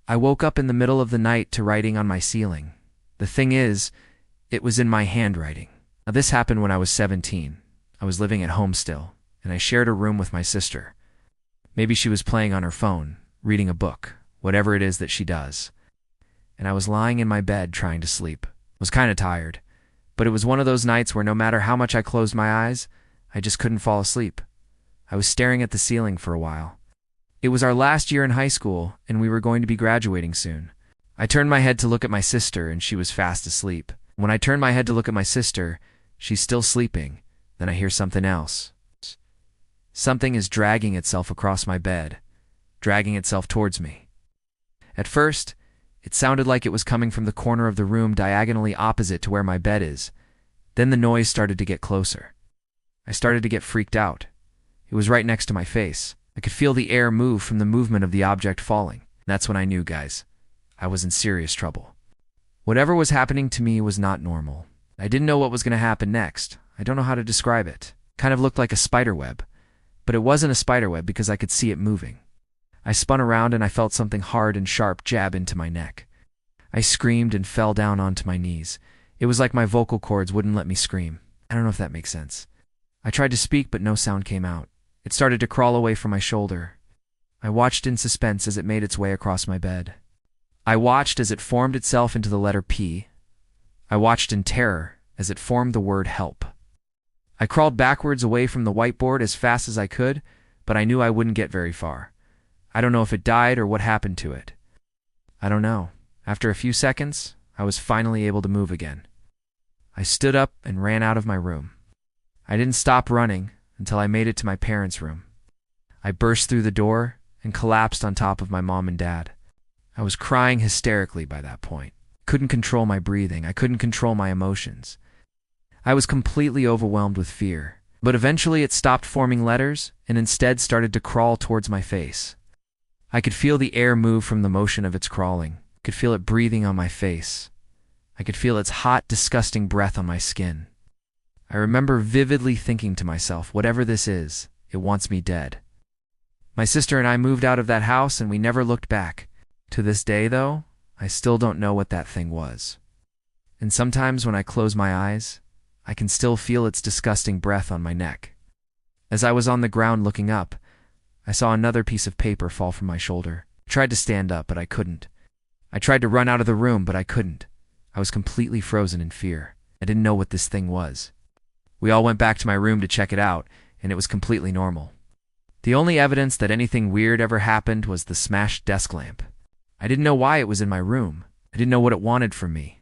I woke up in the middle of the night to writing on my ceiling. The thing is, it was in my handwriting. Now, this happened when I was 17. I was living at home still, and I shared a room with my sister. Maybe she was playing on her phone, reading a book, whatever it is that she does. And I was lying in my bed trying to sleep. I was kind of tired, but it was one of those nights where no matter how much I closed my eyes, I just couldn't fall asleep. I was staring at the ceiling for a while. It was our last year in high school, and we were going to be graduating soon. I turned my head to look at my sister, and she was fast asleep. When I turned my head to look at my sister, she's still sleeping. Then I hear something else. Something is dragging itself across my bed, dragging itself towards me. At first, it sounded like it was coming from the corner of the room diagonally opposite to where my bed is. Then the noise started to get closer. I started to get freaked out. It was right next to my face. I could feel the air move from the movement of the object falling. That's when I knew, guys, I was in serious trouble. Whatever was happening to me was not normal. I didn't know what was going to happen next. I don't know how to describe it. Kind of looked like a spider web. But it wasn't a spider web because I could see it moving. I spun around and I felt something hard and sharp jab into my neck. I screamed and fell down onto my knees. It was like my vocal cords wouldn't let me scream. I don't know if that makes sense. I tried to speak, but no sound came out. It started to crawl away from my shoulder. I watched in suspense as it made its way across my bed. I watched as it formed itself into the letter P. I watched in terror as it formed the word help. I crawled backwards away from the whiteboard as fast as I could, but I knew I wouldn't get very far. I don't know if it died or what happened to it. I don't know. After a few seconds, I was finally able to move again. I stood up and ran out of my room. I didn't stop running until I made it to my parents' room. I burst through the door and collapsed on top of my mom and dad. I was crying hysterically by that point. Couldn't control my breathing. I couldn't control my emotions. I was completely overwhelmed with fear. But eventually it stopped forming letters and instead started to crawl towards my face. I could feel the air move from the motion of its crawling. I could feel it breathing on my face. I could feel its hot, disgusting breath on my skin. I remember vividly thinking to myself, whatever this is, it wants me dead. My sister and I moved out of that house and we never looked back. To this day, though, I still don't know what that thing was. And sometimes when I close my eyes, I can still feel its disgusting breath on my neck. As I was on the ground looking up, I saw another piece of paper fall from my shoulder. I tried to stand up, but I couldn't. I tried to run out of the room, but I couldn't. I was completely frozen in fear. I didn't know what this thing was. We all went back to my room to check it out, and it was completely normal. The only evidence that anything weird ever happened was the smashed desk lamp. I didn't know why it was in my room. I didn't know what it wanted from me.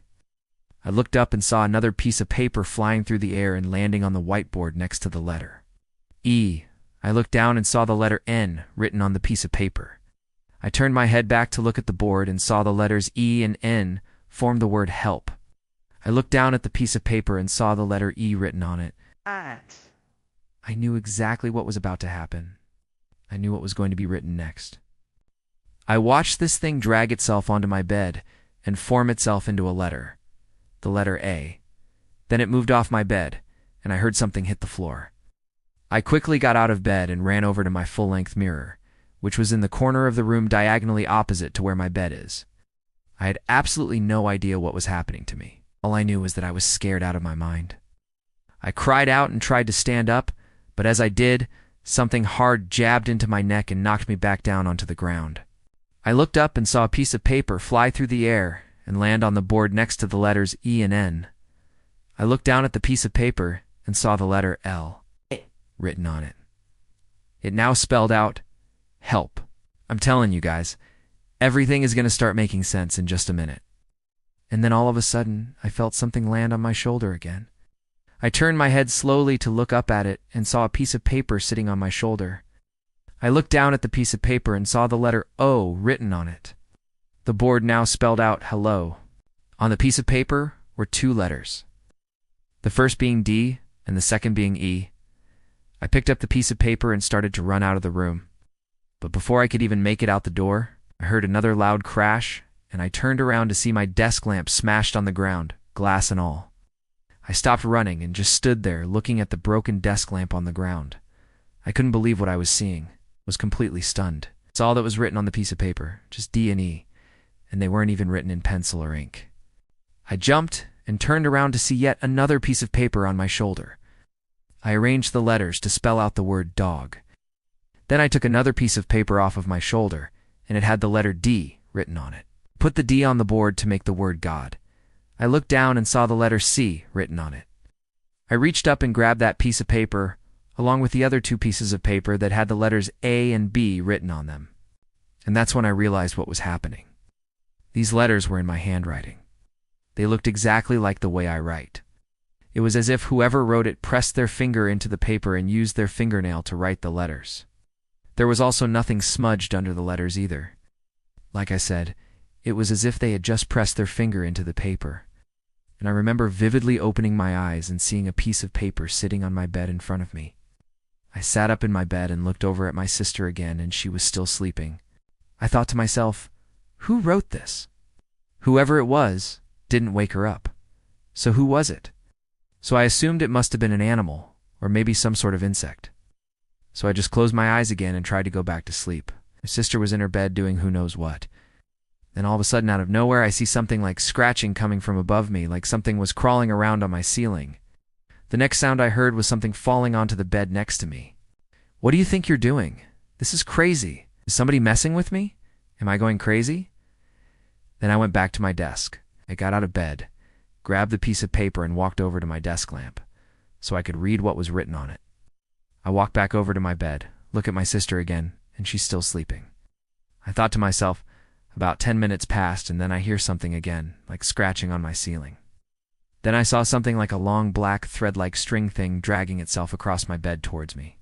I looked up and saw another piece of paper flying through the air and landing on the whiteboard next to the letter E. I looked down and saw the letter N written on the piece of paper. I turned my head back to look at the board and saw the letters E and N form the word help. I looked down at the piece of paper and saw the letter E written on it. At. I knew exactly what was about to happen. I knew what was going to be written next. I watched this thing drag itself onto my bed and form itself into a letter. The letter A. Then it moved off my bed, and I heard something hit the floor. I quickly got out of bed and ran over to my full-length mirror, which was in the corner of the room diagonally opposite to where my bed is. I had absolutely no idea what was happening to me. All I knew was that I was scared out of my mind. I cried out and tried to stand up, but as I did, something hard jabbed into my neck and knocked me back down onto the ground. I looked up and saw a piece of paper fly through the air and land on the board next to the letters E and N. I looked down at the piece of paper and saw the letter L written on it. It now spelled out help. I'm telling you guys, everything is going to start making sense in just a minute. And then all of a sudden, I felt something land on my shoulder again. I turned my head slowly to look up at it and saw a piece of paper sitting on my shoulder. I looked down at the piece of paper and saw the letter O written on it. The board now spelled out hello. On the piece of paper were two letters, the first being D and the second being E. I picked up the piece of paper and started to run out of the room. But before I could even make it out the door, I heard another loud crash, and I turned around to see my desk lamp smashed on the ground, glass and all. I stopped running and just stood there looking at the broken desk lamp on the ground. I couldn't believe what I was seeing, was completely stunned. It's all that was written on the piece of paper, just D and E. and they weren't even written in pencil or ink. I jumped and turned around to see yet another piece of paper on my shoulder. I arranged the letters to spell out the word dog. Then I took another piece of paper off of my shoulder, and it had the letter D written on it. Put the D on the board to make the word God. I looked down and saw the letter C written on it. I reached up and grabbed that piece of paper, along with the other two pieces of paper that had the letters A and B written on them. And that's when I realized what was happening. These letters were in my handwriting. They looked exactly like the way I write. It was as if whoever wrote it pressed their finger into the paper and used their fingernail to write the letters. There was also nothing smudged under the letters either. Like I said, it was as if they had just pressed their finger into the paper. And I remember vividly opening my eyes and seeing a piece of paper sitting on my bed in front of me. I sat up in my bed and looked over at my sister again, and she was still sleeping. I thought to myself, who wrote this? Whoever it was didn't wake her up. So who was it? So I assumed it must have been an animal, or maybe some sort of insect. So I just closed my eyes again and tried to go back to sleep. My sister was in her bed doing who knows what. Then all of a sudden, out of nowhere, I see something like scratching coming from above me, like something was crawling around on my ceiling. The next sound I heard was something falling onto the bed next to me. What do you think you're doing? This is crazy. Is somebody messing with me? Am I going crazy? Then I went back to my desk. I got out of bed, grabbed the piece of paper, and walked over to my desk lamp so I could read what was written on it. I walked back over to my bed, look at my sister again, and she's still sleeping. I thought to myself, about 10 minutes passed, and then I hear something again, like scratching on my ceiling. Then I saw something like a long black thread-like string thing dragging itself across my bed towards me.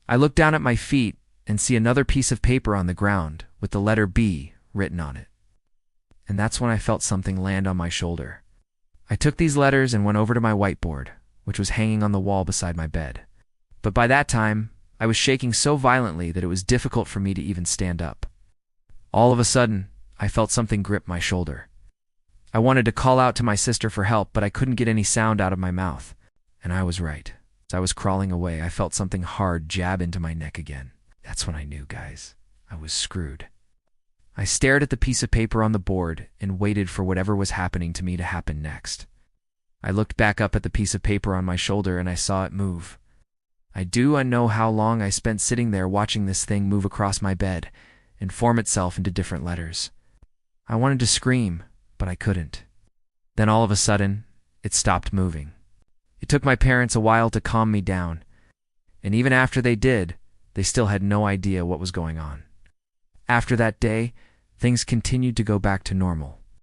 I look down at my feet and see another piece of paper on the ground with the letter B written on it. And that's when I felt something land on my shoulder. I took these letters and went over to my whiteboard, which was hanging on the wall beside my bed. But by that time, I was shaking so violently that it was difficult for me to even stand up. All of a sudden, I felt something grip my shoulder. I wanted to call out to my sister for help, but I couldn't get any sound out of my mouth. And I was right. As I was crawling away, I felt something hard jab into my neck again. That's when I knew, guys. I was screwed. I stared at the piece of paper on the board and waited for whatever was happening to me to happen next. I looked back up at the piece of paper on my shoulder and I saw it move. I know how long I spent sitting there watching this thing move across my bed and form itself into different letters. I wanted to scream, but I couldn't. Then all of a sudden, it stopped moving. It took my parents a while to calm me down, and even after they did, they still had no idea what was going on. After that day, things continued to go back to normal.